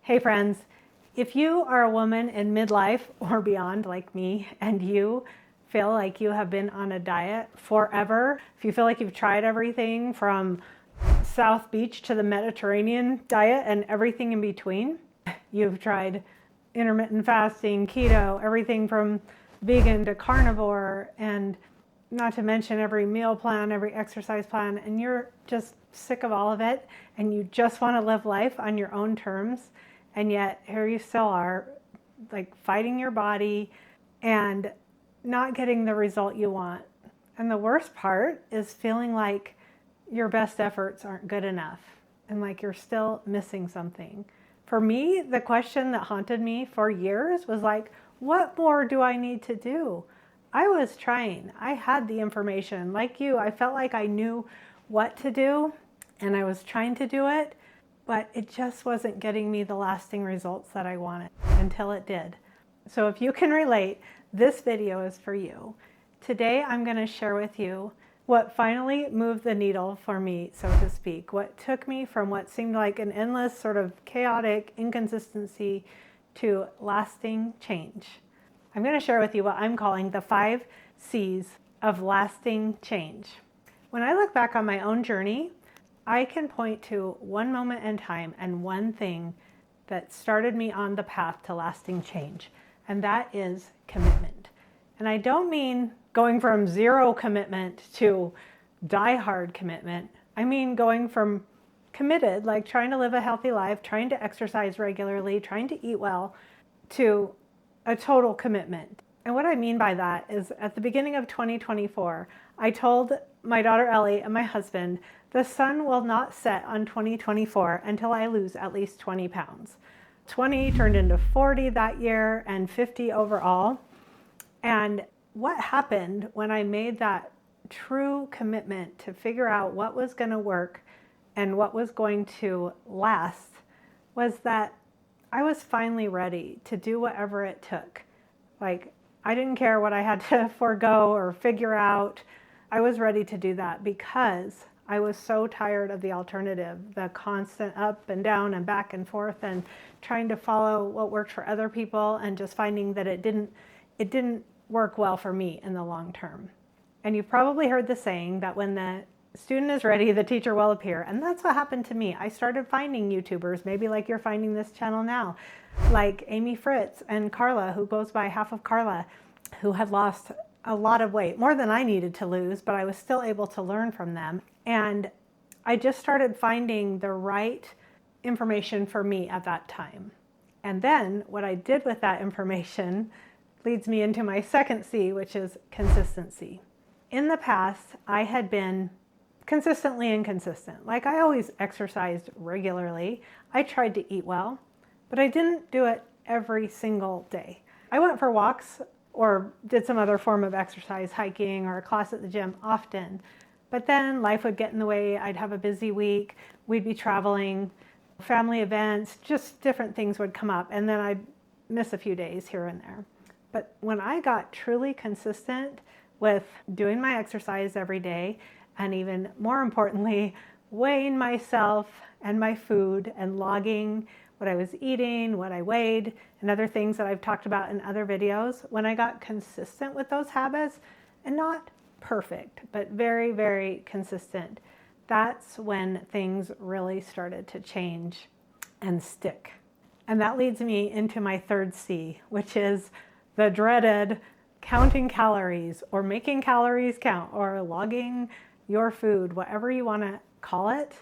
Hey friends, if you are a woman in midlife or beyond like me and you feel like you have been on a diet forever, if you feel like you've tried everything from South Beach to the Mediterranean diet and everything in between, you've tried intermittent fasting, keto, everything from vegan to carnivore, and not to mention every meal plan, every exercise plan, and you're just sick of all of it and you just want to live life on your own terms, and yet here you still are, like fighting your body and not getting the result you want. And the worst part is feeling like your best efforts aren't good enough and like you're still missing something. For me, the question that haunted me for years was like, what more do I need to do? I was trying. I had the information. Like you, I felt like I knew what to do and I was trying to do it, but it just wasn't getting me the lasting results that I wanted until it did. So if you can relate, this video is for you. Today, I'm going to share with you what finally moved the needle for me, so to speak, what took me from what seemed like an endless sort of chaotic inconsistency to lasting change. I'm going to share with you what I'm calling the 5 C's of lasting change. When I look back on my own journey, I can point to one moment in time and one thing that started me on the path to lasting change, and that is commitment. And I don't mean going from zero commitment to die-hard commitment. I mean going from committed, like trying to live a healthy life, trying to exercise regularly, trying to eat well, to a total commitment. And what I mean by that is at the beginning of 2024, I told my daughter Ellie and my husband, the sun will not set on 2024 until I lose at least 20 pounds. 20 turned into 40 that year and 50 overall. And what happened when I made that true commitment to figure out what was going to work and what was going to last was that I was finally ready to do whatever it took. Like, I didn't care what I had to forego or figure out. I was ready to do that because I was so tired of the alternative, the constant up and down and back and forth and trying to follow what worked for other people and just finding that it didn't work well for me in the long term. And you've probably heard the saying that when the student is ready, the teacher will appear. And that's what happened to me. I started finding YouTubers, maybe like you're finding this channel now, like Amy Fritz and Carla, who goes by Half of Carla, who had lost a lot of weight, more than I needed to lose, but I was still able to learn from them. And I just started finding the right information for me at that time. And then what I did with that information leads me into my second C, which is consistency. In the past, I had been consistently inconsistent. Like, I always exercised regularly. I tried to eat well, but I didn't do it every single day. I went for walks or did some other form of exercise, hiking or a class at the gym often. But then life would get in the way. I'd have a busy week. We'd be traveling, family events, just different things would come up. And then I'd miss a few days here and there. But when I got truly consistent with doing my exercise every day, and even more importantly, weighing myself and my food and logging what I was eating, what I weighed, and other things that I've talked about in other videos, when I got consistent with those habits, and not perfect, but very, very consistent, that's when things really started to change and stick. And that leads me into my third C, which is the dreaded counting calories or making calories count or logging your food, whatever you want to call it.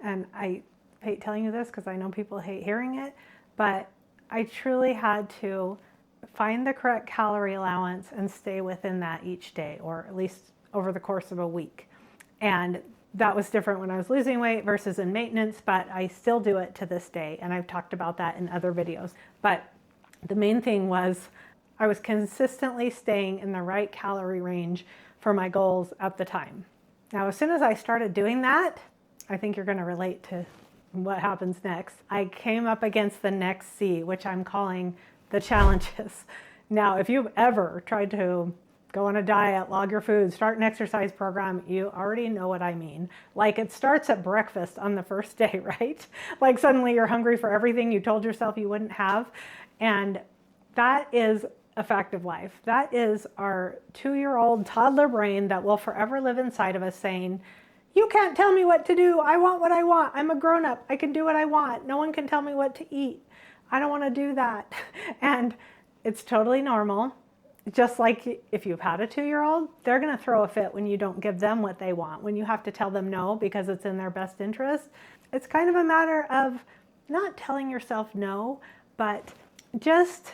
And I hate telling you this because I know people hate hearing it, but I truly had to find the correct calorie allowance and stay within that each day, or at least over the course of a week. And that was different when I was losing weight versus in maintenance, but I still do it to this day. And I've talked about that in other videos. But the main thing was I was consistently staying in the right calorie range for my goals at the time. Now, as soon as I started doing that, I think you're going to relate to what happens next. I came up against the next C, which I'm calling the challenges. Now, if you've ever tried to go on a diet, log your food, start an exercise program, you already know what I mean. Like it starts at breakfast on the first day, right? Like suddenly you're hungry for everything you told yourself you wouldn't have. And that is a fact of life. That is our 2-year-old toddler brain that will forever live inside of us saying, you can't tell me what to do. I want what I want. I'm a grown-up. I can do what I want. No one can tell me what to eat. I don't want to do that. And it's totally normal. Just like if you've had a 2-year-old, they're going to throw a fit when you don't give them what they want, when you have to tell them no because it's in their best interest. It's kind of a matter of not telling yourself no, but just,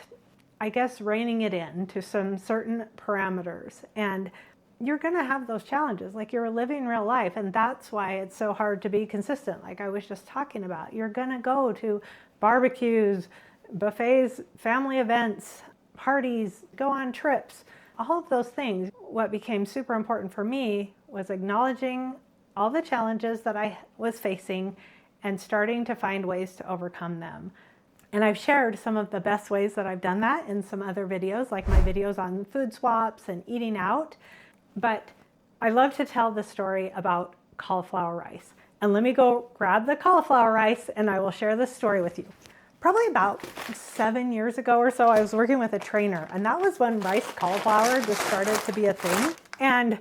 I guess, reining it in to some certain parameters. And you're going to have those challenges, like you're living real life. And that's why it's so hard to be consistent, like I was just talking about. You're going to go to barbecues, buffets, family events, parties, go on trips, all of those things. What became super important for me was acknowledging all the challenges that I was facing and starting to find ways to overcome them. And I've shared some of the best ways that I've done that in some other videos, like my videos on food swaps and eating out. But I love to tell the story about cauliflower rice. And let me go grab the cauliflower rice and I will share this story with you. Probably about 7 years ago or so, I was working with a trainer, and that was when rice cauliflower just started to be a thing. And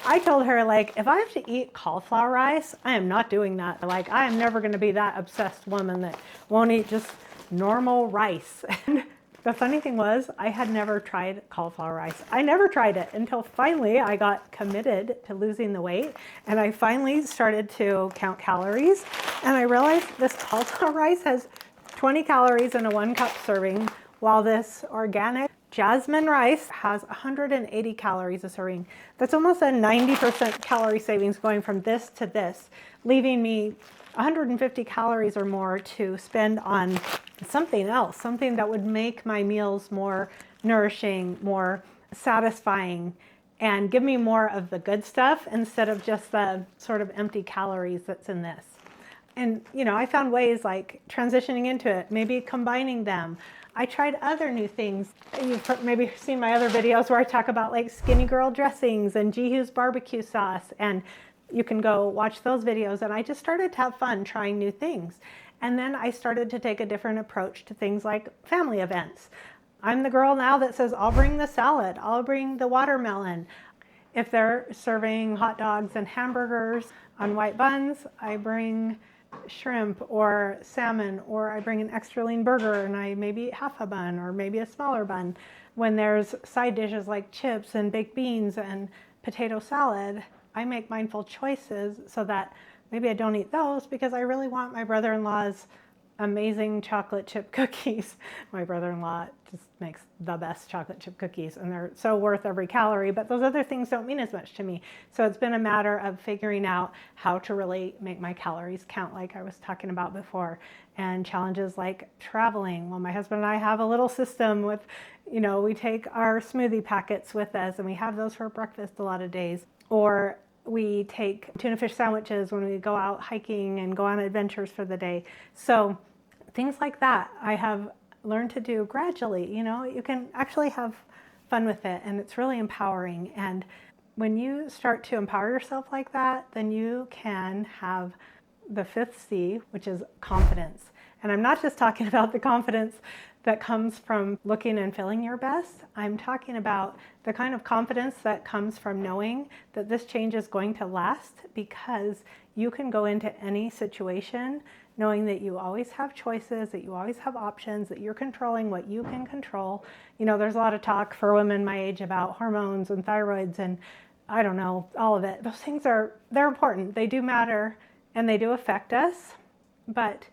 I told her, like, if I have to eat cauliflower rice, I am not doing that. Like, I am never going to be that obsessed woman that won't eat just normal rice. And the funny thing was, I had never tried cauliflower rice. I never tried it until finally I got committed to losing the weight, and I finally started to count calories, and I realized this cauliflower rice has 20 calories in a 1-cup serving, while this organic jasmine rice has 180 calories a serving. That's almost a 90% calorie savings going from this to this, leaving me 150 calories or more to spend on something else, something that would make my meals more nourishing, more satisfying, and give me more of the good stuff instead of just the sort of empty calories that's in this. And, you know, I found ways like transitioning into it, maybe combining them. I tried other new things. You've maybe seen my other videos where I talk about like Skinny Girl dressings and Jihu's barbecue sauce. And you can go watch those videos. And I just started to have fun trying new things. And then I started to take a different approach to things like family events. I'm the girl now that says, I'll bring the salad. I'll bring the watermelon. If they're serving hot dogs and hamburgers on white buns, I bring shrimp or salmon, or I bring an extra lean burger and I maybe eat half a bun or maybe a smaller bun. When there's side dishes like chips and baked beans and potato salad, I make mindful choices so that maybe I don't eat those because I really want my brother-in-law's amazing chocolate chip cookies. My brother-in-law just makes the best chocolate chip cookies and they're so worth every calorie, but those other things don't mean as much to me. So it's been a matter of figuring out how to really make my calories count, like I was talking about before. And challenges like traveling. Well, my husband and I have a little system with, you know, we take our smoothie packets with us and we have those for breakfast a lot of days. Or we take tuna fish sandwiches when we go out hiking and go on adventures for the day. So things like that I have learned to do gradually. You know, you can actually have fun with it and it's really empowering. And when you start to empower yourself like that, then you can have the 5th C, which is confidence. And I'm not just talking about the confidence that comes from looking and feeling your best. I'm talking about the kind of confidence that comes from knowing that this change is going to last, because you can go into any situation knowing that you always have choices, that you always have options, that you're controlling what you can control. You know, there's a lot of talk for women my age about hormones and thyroids and I don't know, all of it. Those things they're important. They do matter and they do affect us, but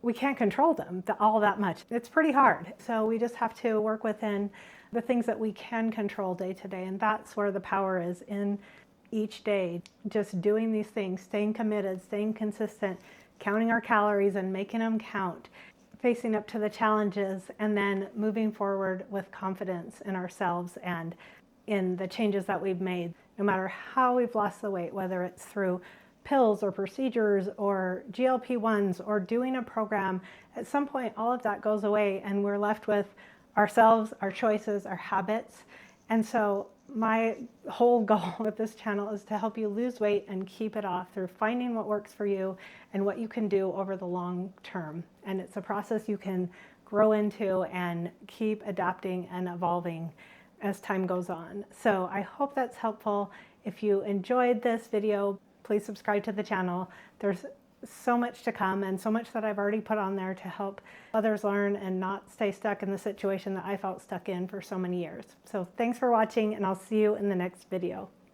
we can't control them all that much. It's pretty hard. So we just have to work within the things that we can control day to day. And that's where the power is, in each day, just doing these things, staying committed, staying consistent, counting our calories and making them count, facing up to the challenges, and then moving forward with confidence in ourselves and in the changes that we've made, no matter how we've lost the weight, whether it's through pills or procedures or GLP-1s or doing a program. At some point, all of that goes away and we're left with ourselves, our choices, our habits. And so My whole goal with this channel is to help you lose weight and keep it off through finding what works for you and what you can do over the long term. And it's a process you can grow into and keep adapting and evolving as time goes on. So I hope that's helpful. If you enjoyed this video, please subscribe to the channel. There's so much to come and so much that I've already put on there to help others learn and not stay stuck in the situation that I felt stuck in for so many years. So thanks for watching, and I'll see you in the next video.